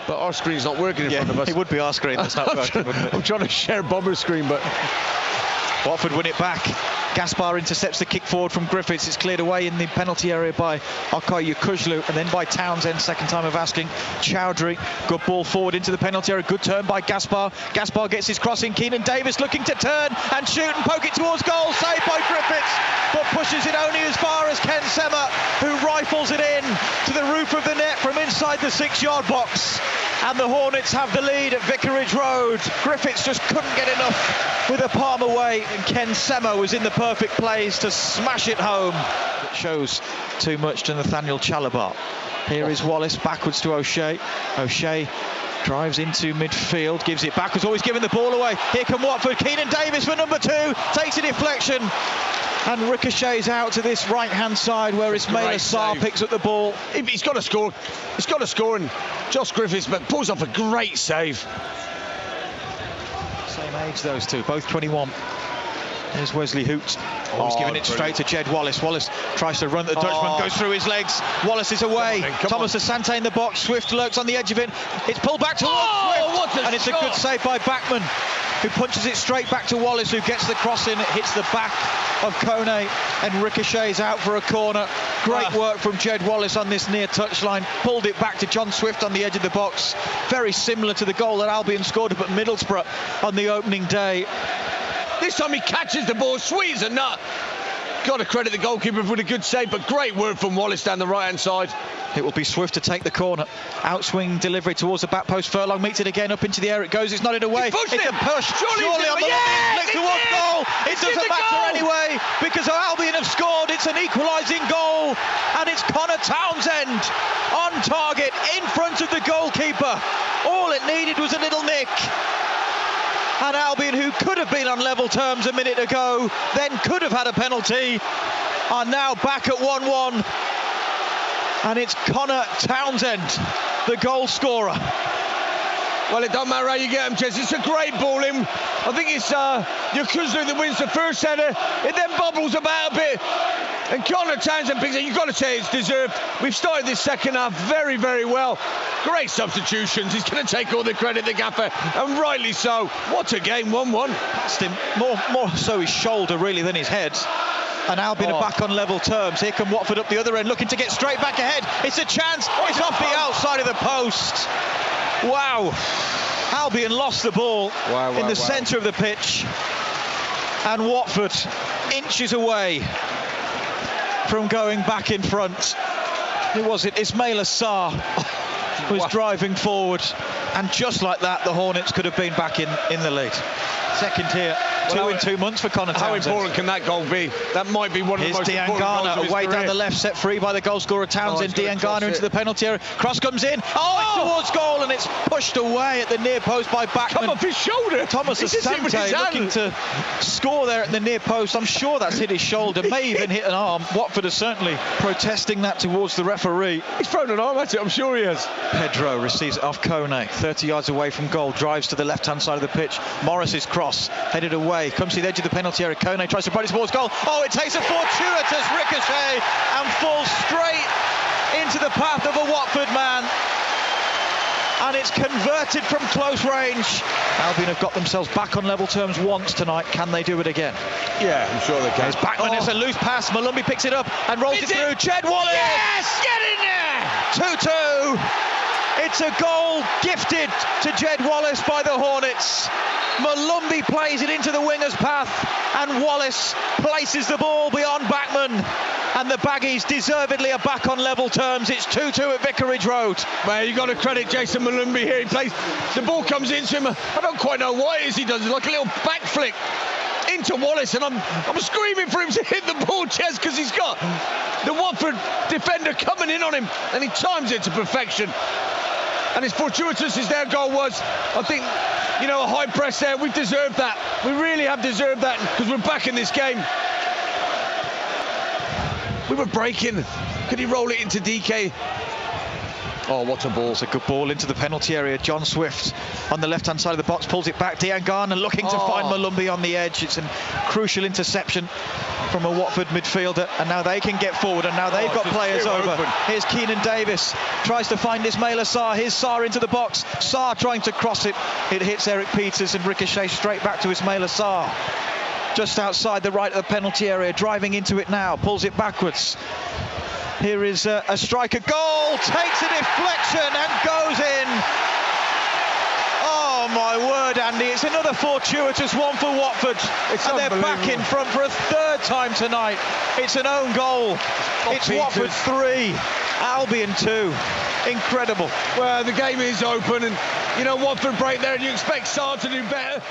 But our screen's not working in front of us. It would be our screen that's not working, wouldn't it? I'm trying to share Bomber's screen, but... Watford win it back. Gaspar intercepts the kick forward from Griffiths. It's cleared away in the penalty area by Okay Yukuzlu, and then by Townsend. Second time of asking. Chowdhury, good ball forward into the penalty area. Good turn by Gaspar. Gaspar gets his crossing. Keenan Davis looking to turn and shoot and poke it towards goal. Saved by Griffiths, but pushes it only as far as Ken Sema, who rifles it in to the roof of the net from inside the 6-yard box. And the Hornets have the lead at Vicarage Road. Griffiths just couldn't get enough with a palm away, and Ken Sema was in the perfect place to smash it home. It shows too much to Nathaniel Chalobah. Here is Wallace backwards to O'Shea. O'Shea drives into midfield, gives it back, was always giving the ball away. Here come Watford. Keenan Davis for number 2, takes a deflection and ricochets out to this right-hand side where Ismaila Sarr picks up the ball. He's got to score. He's got to score, and Josh Griffiths pulls off a great save. Same age, those two, both 21. There's Wesley Hoot. He's giving it straight to Jed Wallace. Wallace tries to run at the Dutchman, goes through his legs. Wallace is away. Thomas Asante in the box. Swift lurks on the edge of it. It's pulled back towards Swift. And it's a good save by Bachmann, who punches it straight back to Wallace, who gets the cross in. It hits the back of Conor and ricochets out for a corner. Great work from Jed Wallace on this near touchline. Pulled it back to John Swift on the edge of the box. Very similar to the goal that Albion scored up at Middlesbrough on the opening day. This time he catches the ball, sweet as a nut. Got to credit the goalkeeper for a good save, but great work from Wallace down the right-hand side. It will be Swift to take the corner. Outswing delivery towards the back post. Furlong meets it again, up into the air it goes. It's nodded away. It's a push. Surely on the line. Towards goal. It doesn't matter anyway, because Albion have scored. It's an equalising goal, and it's Conor Townsend on target in front of the goalkeeper. All it needed was a little nick. And Albion, who could have been on level terms a minute ago, then could have had a penalty, are now back at 1-1. And it's Conor Townsend, the goal scorer. Well, it don't matter how you get him, Jez. It's a great ball in. I think it's Yukuzlu that wins the first header. It then bobbles about a bit. And Conor Townsend picks it. You've got to say it's deserved. We've started this second half very, very well. Great substitutions. He's going to take all the credit, the gaffer, and rightly so. What a game, 1-1. Passed him more so his shoulder really than his head. And Albion are back on level terms. Here come Watford up the other end, looking to get straight back ahead. It's a chance. It's off the outside of the post. Wow. Albion lost the ball in the centre of the pitch. And Watford inches away from going back in front. Who was it? Ismaila Sarr was driving forward. And just like that, the Hornets could have been back in the lead. Second here. Two in 2 months for Conor Townsend. How important can that goal be? That might be one of the most important goals of his away career. Down the left, set free by the goal scorer Townsend. Dean Garner into the penalty area. Cross comes in. It's towards goal, and it's pushed away at the near post by Bachmann. Come off his shoulder. Thomas Asante looking to score there at the near post. I'm sure that's hit his shoulder, may even hit an arm. Watford is certainly protesting that towards the referee. He's thrown an arm at it, I'm sure he has. Pedro receives it off Conor, 30 yards away from goal, drives to the left-hand side of the pitch. Morris's cross, headed away, comes to the edge of the penalty area. Conor tries to put his towards goal. It takes a fortuitous ricochet and falls straight into the path of a Watford man. And it's converted from close range. Albion have got themselves back on level terms once tonight. Can they do it again? Yeah, I'm sure they can. It's Bachmann. It's a loose pass. Malumbi picks it up and rolls it through. Jed Wallace! Yes! Get in there! there! 2-2. It's a goal gifted to Jed Wallace by the Hornets. Malumbi plays it into the winger's path, and Wallace places the ball beyond Bachmann. And the Baggies deservedly are back on level terms. It's 2-2 at Vicarage Road. Well, you've got to credit Jason Malumbi here. He plays, the ball comes into him. I don't quite know what it is he does. It's like a little back flick into Wallace, and I'm screaming for him to hit the ball, Ches, because he's got the Watford defender coming in on him, and he times it to perfection. And as fortuitous as their goal was, I think, a high press there, we've deserved that. We really have deserved that, because we're back in this game. We were breaking. Could he roll it into DK? Oh, what a ball. It's a good ball into the penalty area. John Swift on the left-hand side of the box pulls it back. Dean Garner looking to find Malumbi on the edge. It's a crucial interception from a Watford midfielder, and now they can get forward, and now they've got players over. Here's Keenan Davis, tries to find Ismaila Sarr. Here's Sarr into the box. Sarr trying to cross it. It hits Eric Peters and ricochets straight back to Ismaila Sarr. Just outside the right of the penalty area, driving into it now, pulls it backwards. Here is a striker. Goal! Takes a deflection and goes in. Oh my word, Andy, it's another fortuitous one for Watford. And they're back in front for a third time tonight. It's an own goal. It's Watford 3, Albion 2. Incredible. Well, the game is open, and you know, Watford break there and you expect Sarr to do better.